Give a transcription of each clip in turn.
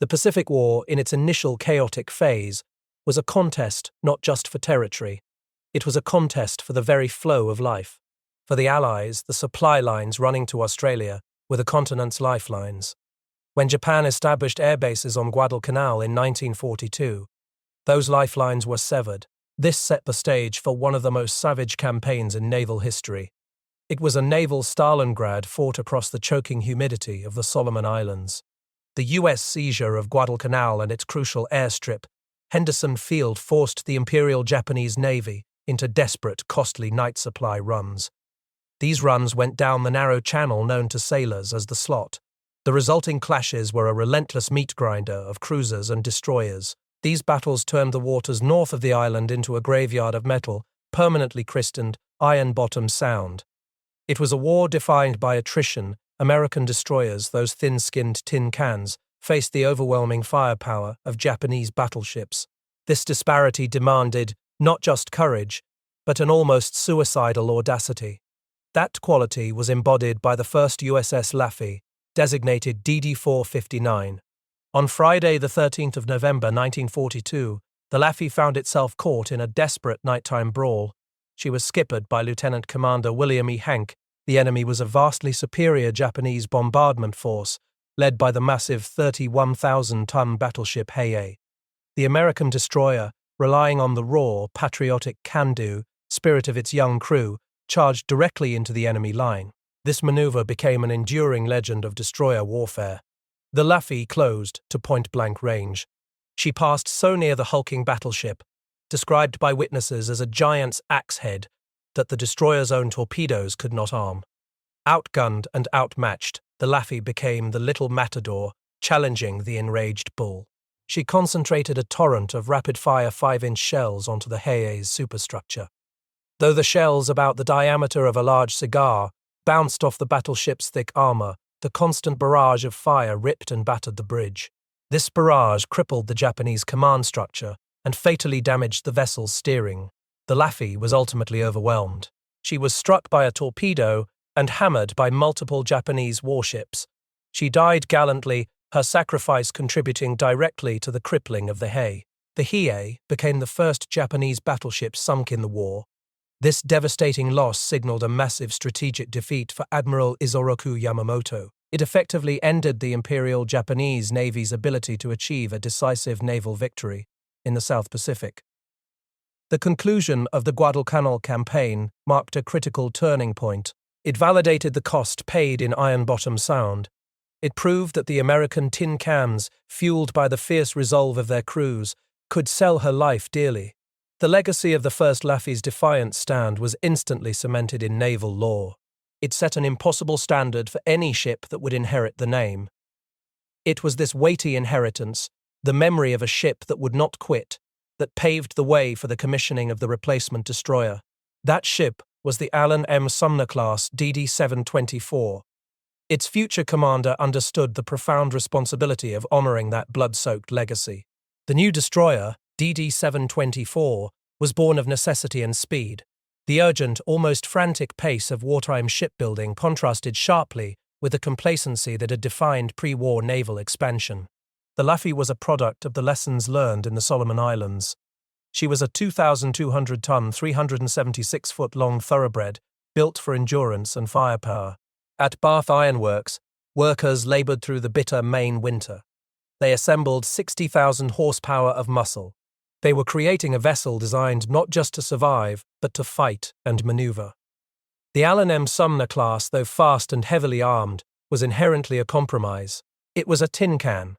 The Pacific War, in its initial chaotic phase, was a contest not just for territory. It was a contest for the very flow of life. For the Allies, the supply lines running to Australia were the continent's lifelines. When Japan established air bases on Guadalcanal in 1942, those lifelines were severed. This set the stage for one of the most savage campaigns in naval history. It was a naval Stalingrad fought across the choking humidity of the Solomon Islands. The U.S. seizure of Guadalcanal and its crucial airstrip, Henderson Field, forced the Imperial Japanese Navy into desperate, costly night supply runs. These runs went down the narrow channel known to sailors as the slot. The resulting clashes were a relentless meat grinder of cruisers and destroyers. These battles turned the waters north of the island into a graveyard of metal, permanently christened Iron Bottom Sound. It was a war defined by attrition. American destroyers, those thin-skinned tin cans, faced the overwhelming firepower of Japanese battleships. This disparity demanded not just courage, but an almost suicidal audacity. That quality was embodied by the first USS Laffey, designated DD-459. On Friday, the 13th of November 1942, the Laffey found itself caught in a desperate nighttime brawl. She was skippered by Lieutenant Commander William E. Hank. The enemy was a vastly superior Japanese bombardment force, led by the massive 31,000-ton battleship Heihei. The American destroyer, relying on the raw, patriotic can-do spirit of its young crew, charged directly into the enemy line. This maneuver became an enduring legend of destroyer warfare. The Laffey closed to point-blank range. She passed so near the hulking battleship, described by witnesses as a giant's axe head, that the destroyer's own torpedoes could not arm. Outgunned and outmatched, the Laffey became the little matador, challenging the enraged bull. She concentrated a torrent of rapid-fire 5-inch shells onto the Heihei's superstructure. Though the shells, about the diameter of a large cigar, bounced off the battleship's thick armor, the constant barrage of fire ripped and battered the bridge. This barrage crippled the Japanese command structure and fatally damaged the vessel's steering. The Laffey was ultimately overwhelmed. She was struck by a torpedo and hammered by multiple Japanese warships. She died gallantly, her sacrifice contributing directly to the crippling of the Heihei. The Heihei became the first Japanese battleship sunk in the war. This devastating loss signaled a massive strategic defeat for Admiral Isoroku Yamamoto. It effectively ended the Imperial Japanese Navy's ability to achieve a decisive naval victory in the South Pacific. The conclusion of the Guadalcanal campaign marked a critical turning point. It validated the cost paid in Iron Bottom Sound. It proved that the American tin cans, fueled by the fierce resolve of their crews, could sell her life dearly. The legacy of the first Laffey's defiant stand was instantly cemented in naval lore. It set an impossible standard for any ship that would inherit the name. It was this weighty inheritance, the memory of a ship that would not quit, that paved the way for the commissioning of the replacement destroyer. That ship was the Allen M. Sumner-class DD-724. Its future commander understood the profound responsibility of honoring that blood-soaked legacy. The new destroyer, DD-724, was born of necessity and speed. The urgent, almost frantic pace of wartime shipbuilding contrasted sharply with the complacency that had defined pre-war naval expansion. The Laffey was a product of the lessons learned in the Solomon Islands. She was a 2,200-ton, 376-foot-long thoroughbred, built for endurance and firepower. At Bath Iron Works, workers labored through the bitter Maine winter. They assembled 60,000 horsepower of muscle. They were creating a vessel designed not just to survive, but to fight and maneuver. The Allen M. Sumner class, though fast and heavily armed, was inherently a compromise. It was a tin can,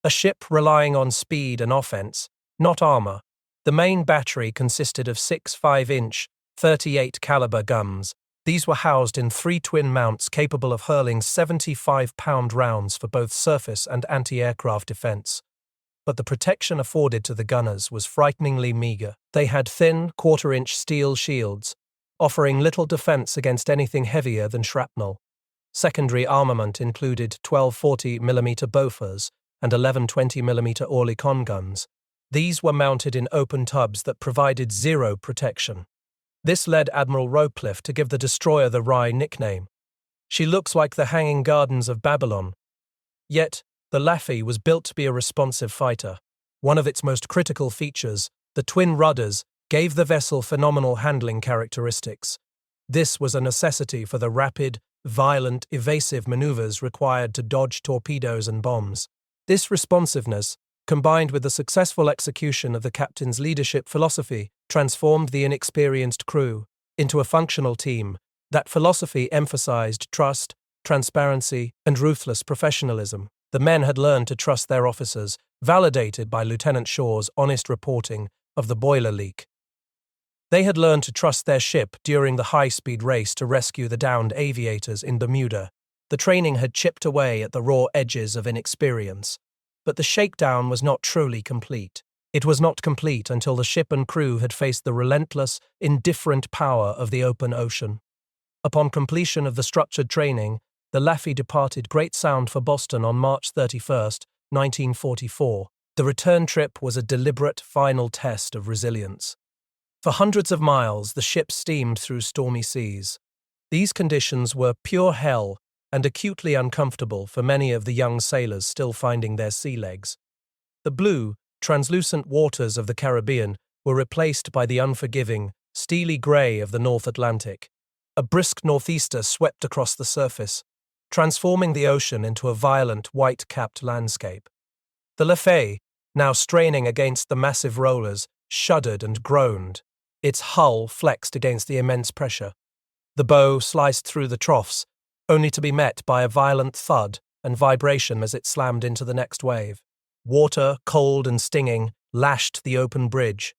a ship relying on speed and offense, not armor. The main battery consisted of 6 5-inch, 38-caliber guns. These were housed in 3 twin mounts capable of hurling 75-pound rounds for both surface and anti-aircraft defense. But the protection afforded to the gunners was frighteningly meager. They had thin, quarter-inch steel shields, offering little defense against anything heavier than shrapnel. Secondary armament included 12 40mm Bofors and 11 20mm Oerlikon guns. These were mounted in open tubs that provided zero protection. This led Admiral Rowcliffe to give the destroyer the wry nickname. She looks like the Hanging Gardens of Babylon. Yet, The Laffey was built to be a responsive fighter. One of its most critical features, the twin rudders, gave the vessel phenomenal handling characteristics. This was a necessity for the rapid, violent, evasive maneuvers required to dodge torpedoes and bombs. This responsiveness, combined with the successful execution of the captain's leadership philosophy, transformed the inexperienced crew into a functional team. That philosophy emphasized trust, transparency, and ruthless professionalism. The men had learned to trust their officers, validated by Lieutenant Shaw's honest reporting of the boiler leak. They had learned to trust their ship during the high-speed race to rescue the downed aviators in Bermuda. The training had chipped away at the raw edges of inexperience. But the shakedown was not truly complete. It was not complete until the ship and crew had faced the relentless, indifferent power of the open ocean. Upon completion of the structured training, the Laffey departed Great Sound for Boston on March 31, 1944. The return trip was a deliberate final test of resilience. For hundreds of miles, the ship steamed through stormy seas. These conditions were pure hell and acutely uncomfortable for many of the young sailors still finding their sea legs. The blue, translucent waters of the Caribbean were replaced by the unforgiving, steely grey of the North Atlantic. A brisk northeaster swept across the surface, transforming the ocean into a violent, white-capped landscape. The Laffey, now straining against the massive rollers, shuddered and groaned. Its hull flexed against the immense pressure. The bow sliced through the troughs, only to be met by a violent thud and vibration as it slammed into the next wave. Water, cold and stinging, lashed the open bridge.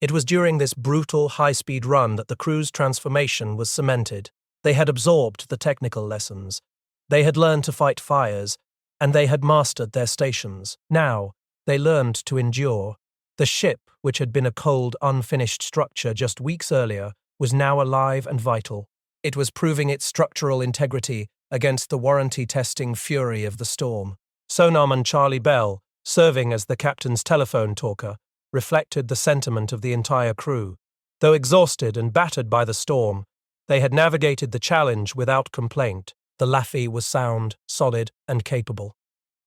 It was during this brutal, high-speed run that the crew's transformation was cemented. They had absorbed the technical lessons. They had learned to fight fires, and they had mastered their stations. Now, they learned to endure. The ship, which had been a cold, unfinished structure just weeks earlier, was now alive and vital. It was proving its structural integrity against the warranty-testing fury of the storm. Sonarman Charlie Bell, serving as the captain's telephone talker, reflected the sentiment of the entire crew. Though exhausted and battered by the storm, they had navigated the challenge without complaint. The Laffey was sound, solid, and capable.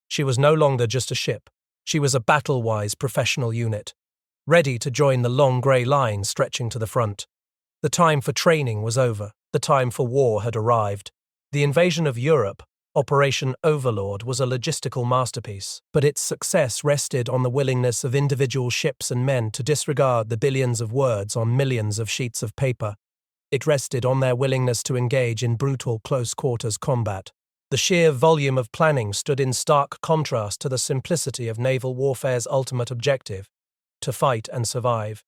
She was no longer just a ship. She was a battle-wise professional unit, ready to join the long grey line stretching to the front. The time for training was over. The time for war had arrived. The invasion of Europe, Operation Overlord, was a logistical masterpiece, but its success rested on the willingness of individual ships and men to disregard the billions of words on millions of sheets of paper. It rested on their willingness to engage in brutal close-quarters combat. The sheer volume of planning stood in stark contrast to the simplicity of naval warfare's ultimate objective: to fight and survive.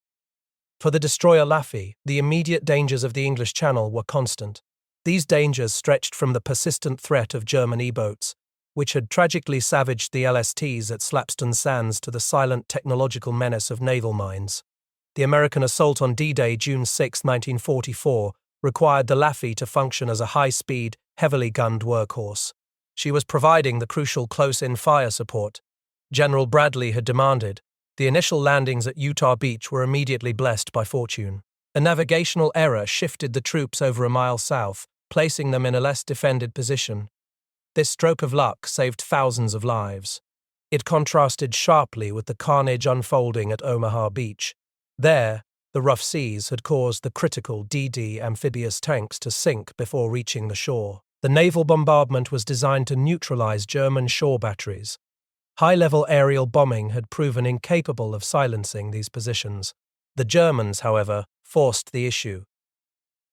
For the destroyer Laffey, the immediate dangers of the English Channel were constant. These dangers stretched from the persistent threat of German E-boats, which had tragically savaged the LSTs at Slapstone Sands, to the silent technological menace of naval mines. The American assault on D-Day, June 6, 1944, required the Laffey to function as a high-speed, heavily gunned workhorse. She was providing the crucial close-in fire support General Bradley had demanded. The initial landings at Utah Beach were immediately blessed by fortune. A navigational error shifted the troops over a mile south, placing them in a less defended position. This stroke of luck saved thousands of lives. It contrasted sharply with the carnage unfolding at Omaha Beach. There, the rough seas had caused the critical DD amphibious tanks to sink before reaching the shore. The naval bombardment was designed to neutralize German shore batteries. High-level aerial bombing had proven incapable of silencing these positions. The Germans, however, forced the issue.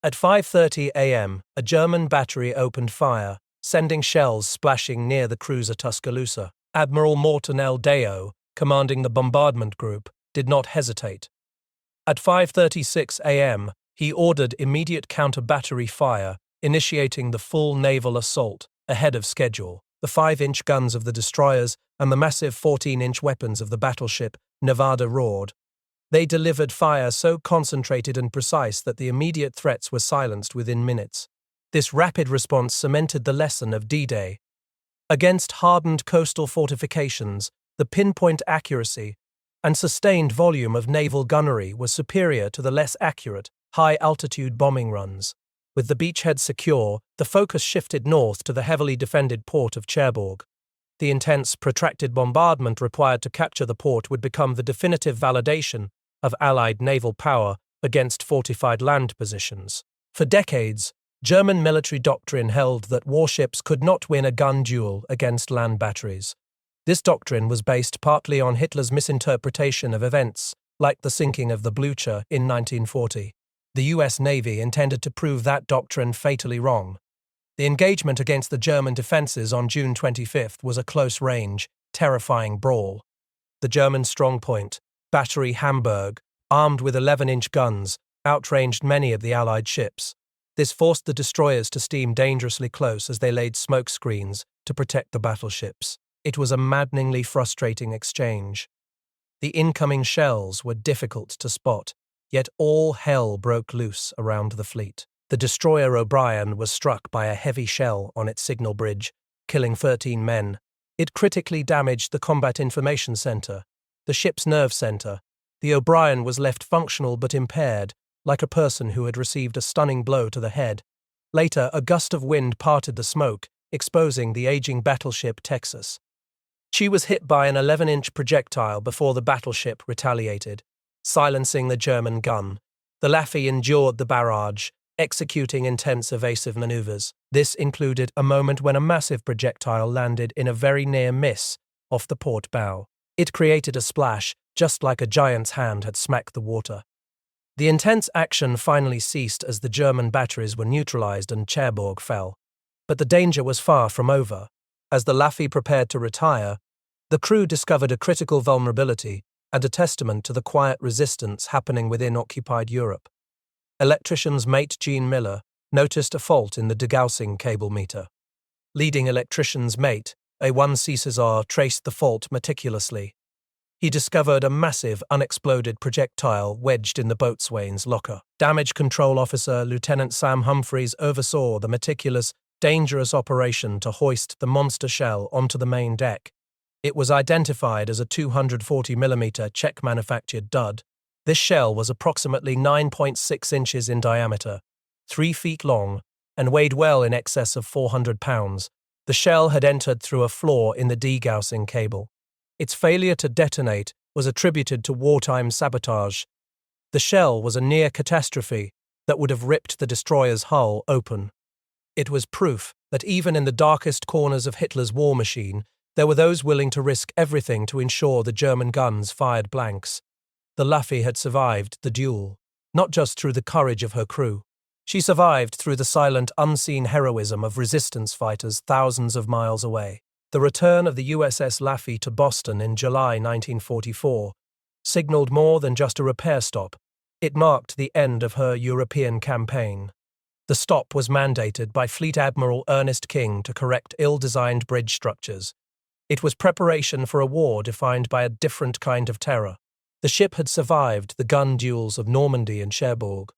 At 5:30 a.m., a German battery opened fire, sending shells splashing near the cruiser Tuscaloosa. Admiral Morton L. Deo, commanding the bombardment group, did not hesitate. At 5:36 a.m., he ordered immediate counter-battery fire, initiating the full naval assault ahead of schedule. The 5-inch guns of the destroyers and the massive 14-inch weapons of the battleship Nevada roared. They delivered fire so concentrated and precise that the immediate threats were silenced within minutes. This rapid response cemented the lesson of D-Day. Against hardened coastal fortifications, the pinpoint accuracy and sustained volume of naval gunnery was superior to the less accurate, high-altitude bombing runs. With the beachhead secure, the focus shifted north to the heavily defended port of Cherbourg. The intense, protracted bombardment required to capture the port would become the definitive validation of Allied naval power against fortified land positions. For decades, German military doctrine held that warships could not win a gun duel against land batteries. This doctrine was based partly on Hitler's misinterpretation of events, like the sinking of the Blucher in 1940. The US Navy intended to prove that doctrine fatally wrong. The engagement against the German defenses on June 25 was a close-range, terrifying brawl. The German strongpoint, Battery Hamburg, armed with 11-inch guns, outranged many of the Allied ships. This forced the destroyers to steam dangerously close as they laid smoke screens to protect the battleships. It was a maddeningly frustrating exchange. The incoming shells were difficult to spot, yet all hell broke loose around the fleet. The destroyer O'Brien was struck by a heavy shell on its signal bridge, killing 13 men. It critically damaged the Combat Information Center, the ship's nerve center. The O'Brien was left functional but impaired, like a person who had received a stunning blow to the head. Later, a gust of wind parted the smoke, exposing the aging battleship Texas. She was hit by an 11-inch projectile before the battleship retaliated, silencing the German gun. The Laffey endured the barrage, executing intense evasive maneuvers. This included a moment when a massive projectile landed in a very near miss off the port bow. It created a splash, just like a giant's hand had smacked the water. The intense action finally ceased as the German batteries were neutralized and Cherbourg fell. But the danger was far from over. As the Laffey prepared to retire, the crew discovered a critical vulnerability and a testament to the quiet resistance happening within occupied Europe. Electrician's mate Gene Miller noticed a fault in the degaussing cable meter. Leading electrician's mate, A1C Cesar, traced the fault meticulously. He discovered a massive, unexploded projectile wedged in the boatswain's locker. Damage control officer Lieutenant Sam Humphreys oversaw the meticulous, dangerous operation to hoist the monster shell onto the main deck. It was identified as a 240mm Czech-manufactured dud. This shell was approximately 9.6 inches in diameter, 3 feet long, and weighed well in excess of 400 pounds. The shell had entered through a flaw in the degaussing cable. Its failure to detonate was attributed to wartime sabotage. The shell was a near catastrophe that would have ripped the destroyer's hull open. It was proof that even in the darkest corners of Hitler's war machine, there were those willing to risk everything to ensure the German guns fired blanks. The Laffey had survived the duel, not just through the courage of her crew. She survived through the silent, unseen heroism of resistance fighters thousands of miles away. The return of the USS Laffey to Boston in July 1944 signaled more than just a repair stop. It marked the end of her European campaign. The stop was mandated by Fleet Admiral Ernest King to correct ill-designed bridge structures. It was preparation for a war defined by a different kind of terror. The ship had survived the gun duels of Normandy and Cherbourg,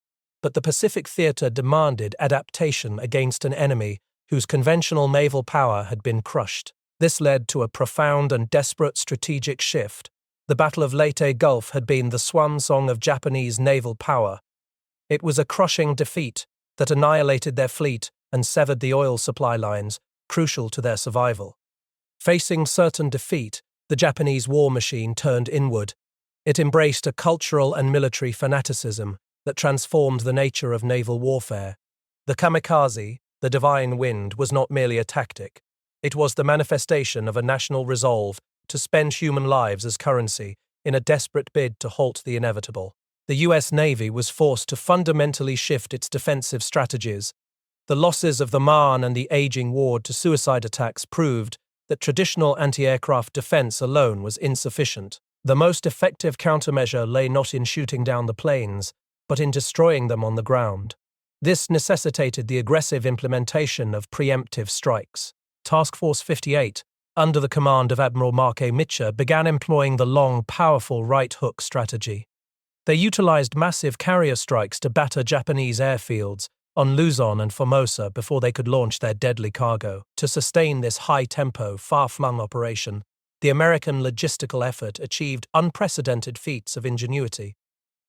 but the Pacific theater demanded adaptation against an enemy whose conventional naval power had been crushed. This led to a profound and desperate strategic shift. The Battle of Leyte Gulf had been the swan song of Japanese naval power. It was a crushing defeat that annihilated their fleet and severed the oil supply lines, crucial to their survival. Facing certain defeat, the Japanese war machine turned inward. It embraced a cultural and military fanaticism that transformed the nature of naval warfare. The kamikaze, the divine wind, was not merely a tactic. It was the manifestation of a national resolve to spend human lives as currency in a desperate bid to halt the inevitable. The US Navy was forced to fundamentally shift its defensive strategies. The losses of the Marne and the aging ward to suicide attacks proved that traditional anti-aircraft defense alone was insufficient. The most effective countermeasure lay not in shooting down the planes, but in destroying them on the ground. This necessitated the aggressive implementation of preemptive strikes. Task Force 58, under the command of Admiral Mark A. Mitcher, began employing the long, powerful right-hook strategy. They utilized massive carrier strikes to batter Japanese airfields on Luzon and Formosa before they could launch their deadly cargo. To sustain this high-tempo, far-flung operation, the American logistical effort achieved unprecedented feats of ingenuity.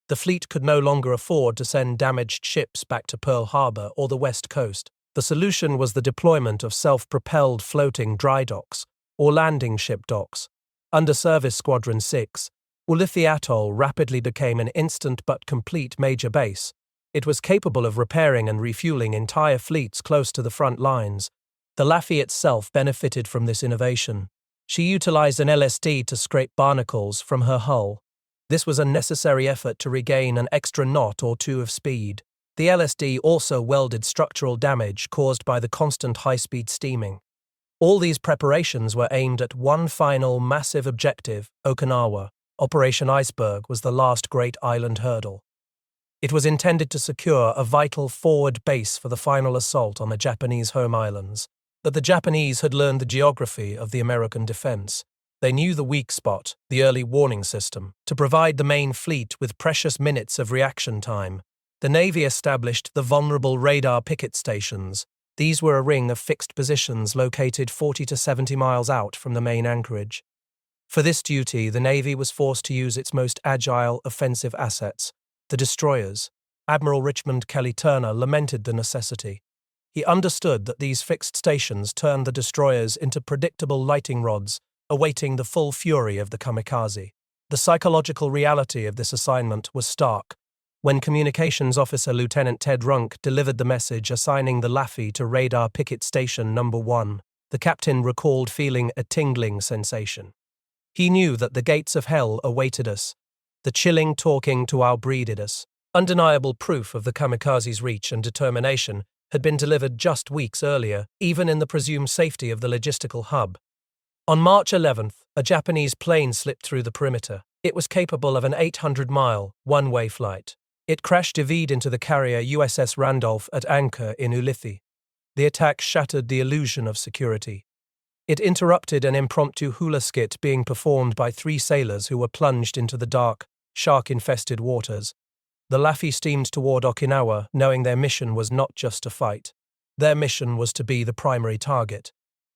The fleet could no longer afford to send damaged ships back to Pearl Harbor or the West Coast. The solution was the deployment of self-propelled floating dry docks, or landing ship docks. Under Service Squadron 6, Laffey Atoll rapidly became an instant but complete major base. It was capable of repairing and refueling entire fleets close to the front lines. The Laffey itself benefited from this innovation. She utilized an LSD to scrape barnacles from her hull. This was a necessary effort to regain an extra knot or two of speed. The LSD also welded structural damage caused by the constant high-speed steaming. All these preparations were aimed at one final massive objective, Okinawa. Operation Iceberg was the last great island hurdle. It was intended to secure a vital forward base for the final assault on the Japanese home islands. But the Japanese had learned the geography of the American defense. They knew the weak spot, the early warning system, to provide the main fleet with precious minutes of reaction time. The Navy established the vulnerable radar picket stations. These were a ring of fixed positions located 40 to 70 miles out from the main anchorage. For this duty, the Navy was forced to use its most agile offensive assets, the destroyers. Admiral Richmond Kelly Turner lamented the necessity. He understood that these fixed stations turned the destroyers into predictable lighting rods, awaiting the full fury of the kamikaze. The psychological reality of this assignment was stark. When Communications Officer Lieutenant Ted Runk delivered the message assigning the Laffey to Radar Picket Station One, the captain recalled feeling a tingling sensation. He knew that the gates of hell awaited us, the chilling talking to our breeded us. Undeniable proof of the kamikaze's reach and determination had been delivered just weeks earlier, even in the presumed safety of the logistical hub. On March 11th, a Japanese plane slipped through the perimeter. It was capable of an 800-mile, one-way flight. It crash-divvied into the carrier USS Randolph at anchor in Ulithi. The attack shattered the illusion of security. It interrupted an impromptu hula skit being performed by 3 sailors who were plunged into the dark, shark-infested waters. The Laffey steamed toward Okinawa, knowing their mission was not just to fight. Their mission was to be the primary target.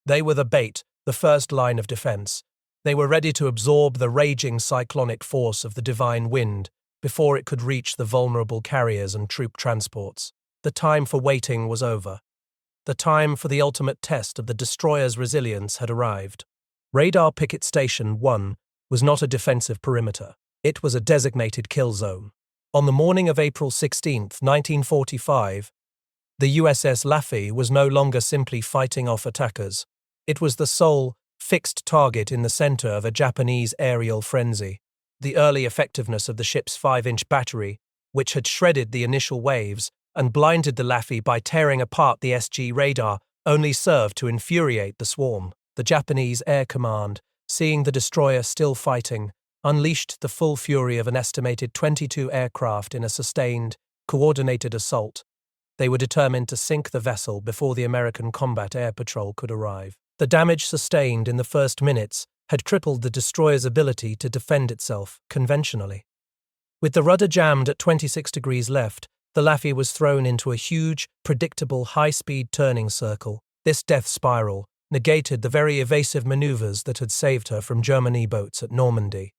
They were the bait, the first line of defense. They were ready to absorb the raging cyclonic force of the divine wind before it could reach the vulnerable carriers and troop transports. The time for waiting was over. The time for the ultimate test of the destroyer's resilience had arrived. Radar Picket Station One was not a defensive perimeter. It was a designated kill zone. On the morning of April 16, 1945, the USS Laffey was no longer simply fighting off attackers. It was the sole, fixed target in the center of a Japanese aerial frenzy. The early effectiveness of the ship's 5-inch battery, which had shredded the initial waves and blinded the Laffey by tearing apart the SG radar, only served to infuriate the swarm. The Japanese Air Command, seeing the destroyer still fighting, unleashed the full fury of an estimated 22 aircraft in a sustained, coordinated assault. They were determined to sink the vessel before the American Combat Air Patrol could arrive. The damage sustained in the first minutes had crippled the destroyer's ability to defend itself conventionally. With the rudder jammed at 26 degrees left, the Laffey was thrown into a huge, predictable high-speed turning circle. This death spiral negated the very evasive maneuvers that had saved her from German E-boats at Normandy.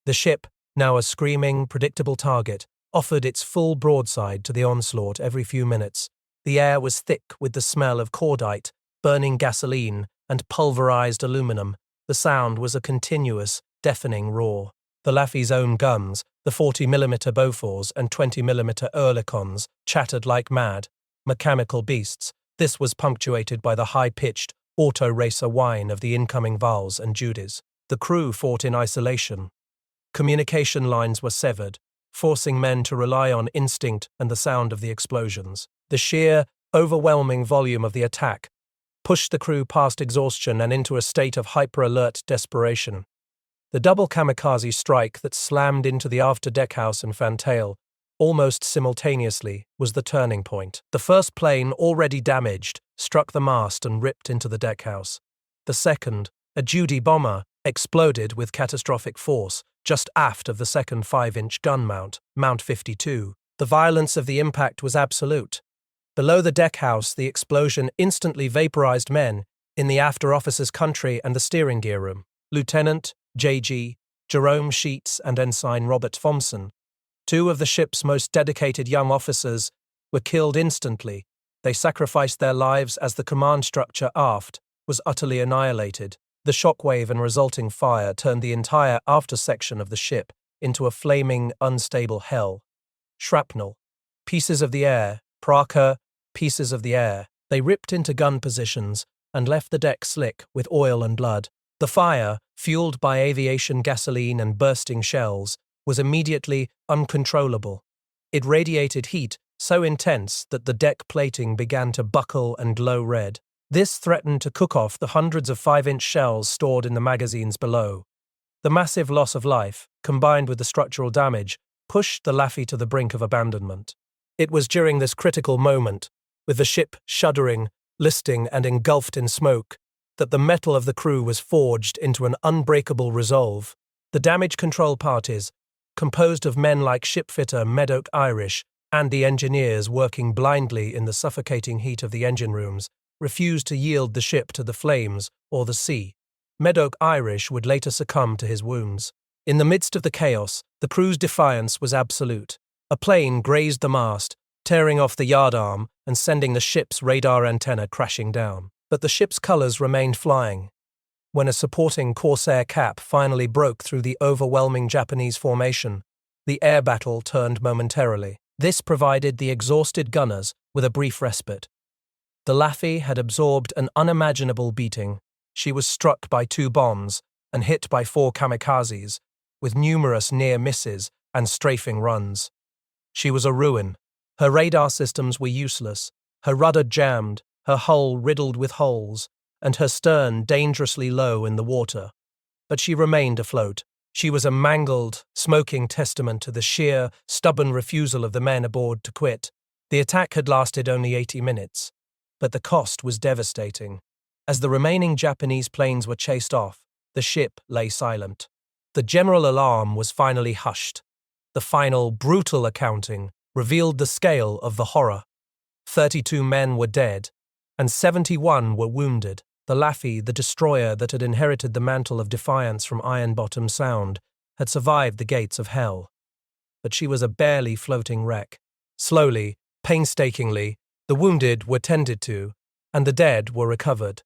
The ship, now a screaming, predictable target, offered its full broadside to the onslaught every few minutes. The air was thick with the smell of cordite, burning gasoline, and pulverized aluminum. The sound was a continuous, deafening roar. The Laffey's own guns, the 40mm Bofors and 20mm Oerlikons, chattered like mad, mechanical beasts. This was punctuated by the high-pitched, auto-racer whine of the incoming Vals and Judys. The crew fought in isolation. Communication lines were severed, forcing men to rely on instinct and the sound of the explosions. The sheer, overwhelming volume of the attack pushed the crew past exhaustion and into a state of hyper-alert desperation. The double kamikaze strike that slammed into the after-deckhouse and fantail almost simultaneously was the turning point. The first plane, already damaged, struck the mast and ripped into the deckhouse. The second, a Judy bomber, exploded with catastrophic force just aft of the second 5-inch gun mount, Mount 52. The violence of the impact was absolute. Below the deckhouse, the explosion instantly vaporized men in the after officers' country and the steering gear room. Lieutenant J.G. Jerome Sheets and Ensign Robert Thompson, 2 of the ship's most dedicated young officers, were killed instantly. They sacrificed their lives as the command structure aft was utterly annihilated. The shockwave and resulting fire turned the entire after section of the ship into a flaming, unstable hell. Shrapnel. Pieces of the air. Parker. Pieces of the air. They ripped into gun positions and left the deck slick with oil and blood. The fire, fueled by aviation gasoline and bursting shells, was immediately uncontrollable. It radiated heat so intense that the deck plating began to buckle and glow red. This threatened to cook off the hundreds of 5-inch shells stored in the magazines below. The massive loss of life, combined with the structural damage, pushed the Laffey to the brink of abandonment. It was during this critical moment, with the ship shuddering, listing and engulfed in smoke, that the metal of the crew was forged into an unbreakable resolve. The damage control parties, composed of men like shipfitter Medoc Irish and the engineers working blindly in the suffocating heat of the engine rooms, refused to yield the ship to the flames or the sea. Medoc Irish would later succumb to his wounds. In the midst of the chaos, the crew's defiance was absolute. A plane grazed the mast, tearing off the yardarm and sending the ship's radar antenna crashing down. But the ship's colors remained flying. When a supporting Corsair cap finally broke through the overwhelming Japanese formation, the air battle turned momentarily. This provided the exhausted gunners with a brief respite. The Laffey had absorbed an unimaginable beating. She was struck by 2 bombs and hit by 4 kamikazes, with numerous near misses and strafing runs. She was a ruin. Her radar systems were useless, her rudder jammed, her hull riddled with holes, and her stern dangerously low in the water. But she remained afloat. She was a mangled, smoking testament to the sheer, stubborn refusal of the men aboard to quit. The attack had lasted only 80 minutes, but the cost was devastating. As the remaining Japanese planes were chased off, the ship lay silent. The general alarm was finally hushed. The final, brutal accounting revealed the scale of the horror. 32 men were dead, and 71 were wounded. The Laffey, the destroyer that had inherited the mantle of defiance from Iron Bottom Sound, had survived the gates of hell. But she was a barely floating wreck. Slowly, painstakingly, the wounded were tended to, and the dead were recovered.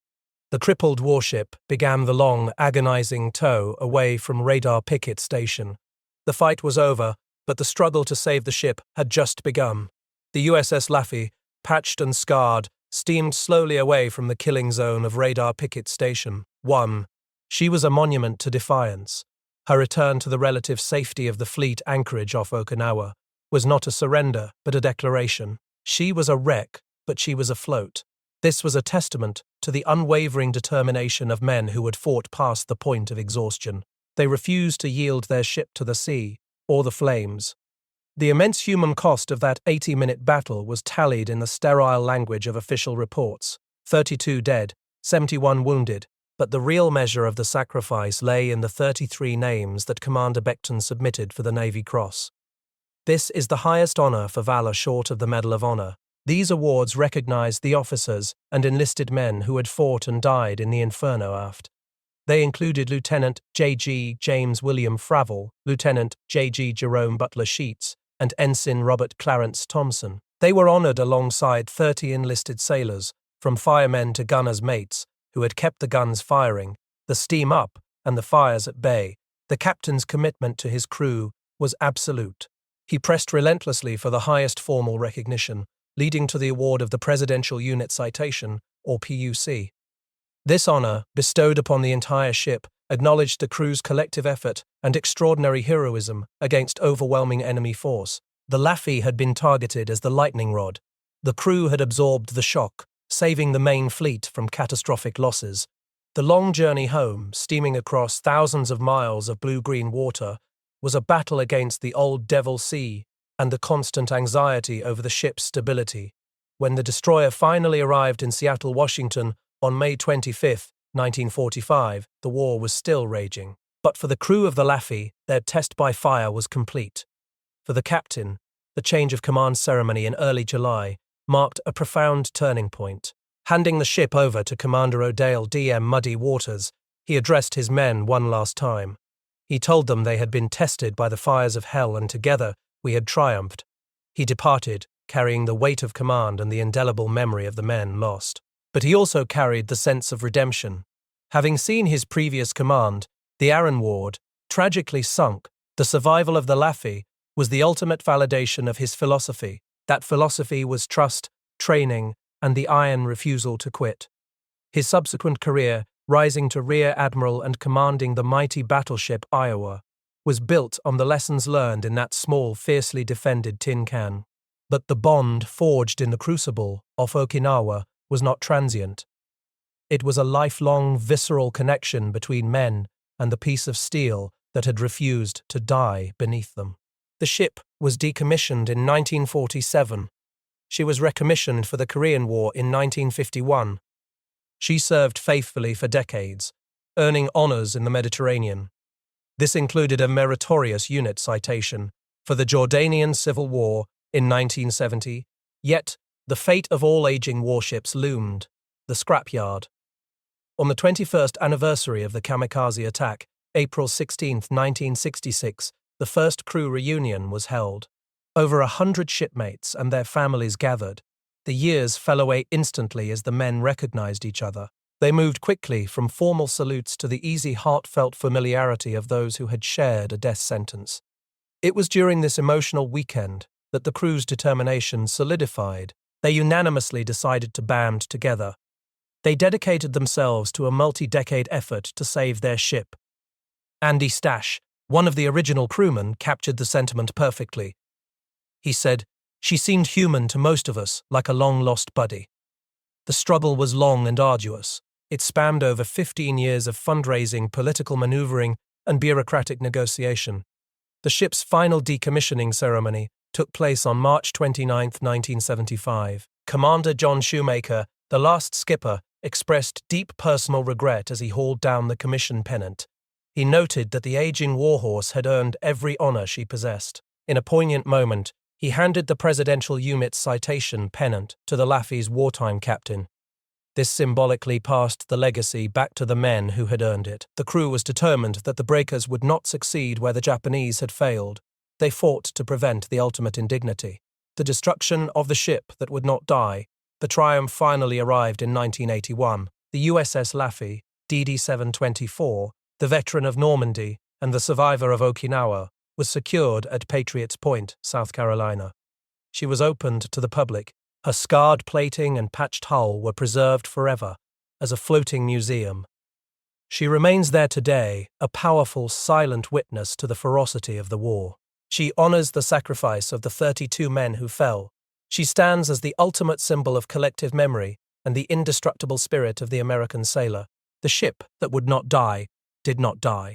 The crippled warship began the long, agonizing tow away from Radar Picket Station. The fight was over, but the struggle to save the ship had just begun. The USS Laffey, patched and scarred, steamed slowly away from the killing zone of Radar Picket Station One. She was a monument to defiance. Her return to the relative safety of the fleet anchorage off Okinawa was not a surrender, but a declaration. She was a wreck, but she was afloat. This was a testament to the unwavering determination of men who had fought past the point of exhaustion. They refused to yield their ship to the sea or the flames. The immense human cost of that 80-minute battle was tallied in the sterile language of official reports. 32 dead, 71 wounded, but the real measure of the sacrifice lay in the 33 names that Commander Beckton submitted for the Navy Cross. This is the highest honor for valor short of the Medal of Honor. These awards recognized the officers and enlisted men who had fought and died in the inferno aft. They included Lieutenant J.G. James William Fravel, Lieutenant J.G. Jerome Butler Sheets, and Ensign Robert Clarence Thompson. They were honored alongside 30 enlisted sailors, from firemen to gunners' mates, who had kept the guns firing, the steam up, and the fires at bay. The captain's commitment to his crew was absolute. He pressed relentlessly for the highest formal recognition, leading to the award of the Presidential Unit Citation, or PUC. This honor, bestowed upon the entire ship, acknowledged the crew's collective effort and extraordinary heroism against overwhelming enemy force. The Laffey had been targeted as the lightning rod. The crew had absorbed the shock, saving the main fleet from catastrophic losses. The long journey home, steaming across thousands of miles of blue-green water, was a battle against the old devil sea and the constant anxiety over the ship's stability. When the destroyer finally arrived in Seattle, Washington, on May 25, 1945, the war was still raging. But for the crew of the Laffey, their test by fire was complete. For the captain, the change of command ceremony in early July marked a profound turning point. Handing the ship over to Commander O'Dale D.M. Muddy Waters, he addressed his men one last time. He told them they had been tested by the fires of hell and together we had triumphed. He departed, carrying the weight of command and the indelible memory of the men lost. But he also carried the sense of redemption. Having seen his previous command, the Aaron Ward, tragically sunk, the survival of the Laffey was the ultimate validation of his philosophy. That philosophy was trust, training, and the iron refusal to quit. His subsequent career, rising to Rear Admiral and commanding the mighty battleship Iowa, was built on the lessons learned in that small, fiercely defended tin can. But the bond forged in the crucible off Okinawa was not transient. It was a lifelong, visceral connection between men and the piece of steel that had refused to die beneath them. The ship was decommissioned in 1947. She was recommissioned for the Korean War in 1951. She served faithfully for decades, earning honors in the Mediterranean. This included a meritorious unit citation for the Jordanian Civil War in 1970, yet the fate of all aging warships loomed, the scrapyard. On the 21st anniversary of the kamikaze attack, April 16, 1966, the first crew reunion was held. Over 100 shipmates and their families gathered. The years fell away instantly as the men recognized each other. They moved quickly from formal salutes to the easy, heartfelt familiarity of those who had shared a death sentence. It was during this emotional weekend that the crew's determination solidified. They unanimously decided to band together. They dedicated themselves to a multi-decade effort to save their ship. Andy Stash, one of the original crewmen, captured the sentiment perfectly. He said, "She seemed human to most of us, like a long-lost buddy." The struggle was long and arduous. It spanned over 15 years of fundraising, political maneuvering, and bureaucratic negotiation. The ship's final decommissioning ceremony took place on March 29, 1975. Commander John Shoemaker, the last skipper, expressed deep personal regret as he hauled down the commission pennant. He noted that the aging warhorse had earned every honor she possessed. In a poignant moment, he handed the Presidential Unit Citation pennant to the Laffey's wartime captain. This symbolically passed the legacy back to the men who had earned it. The crew was determined that the breakers would not succeed where the Japanese had failed. They fought to prevent the ultimate indignity, the destruction of the ship that would not die. The triumph finally arrived in 1981. The USS Laffey, DD-724, the veteran of Normandy and the survivor of Okinawa, was secured at Patriots Point, South Carolina. She was opened to the public. Her scarred plating and patched hull were preserved forever as a floating museum. She remains there today, a powerful, silent witness to the ferocity of the war. She honors the sacrifice of the 32 men who fell. She stands as the ultimate symbol of collective memory and the indestructible spirit of the American sailor. The ship that would not die did not die.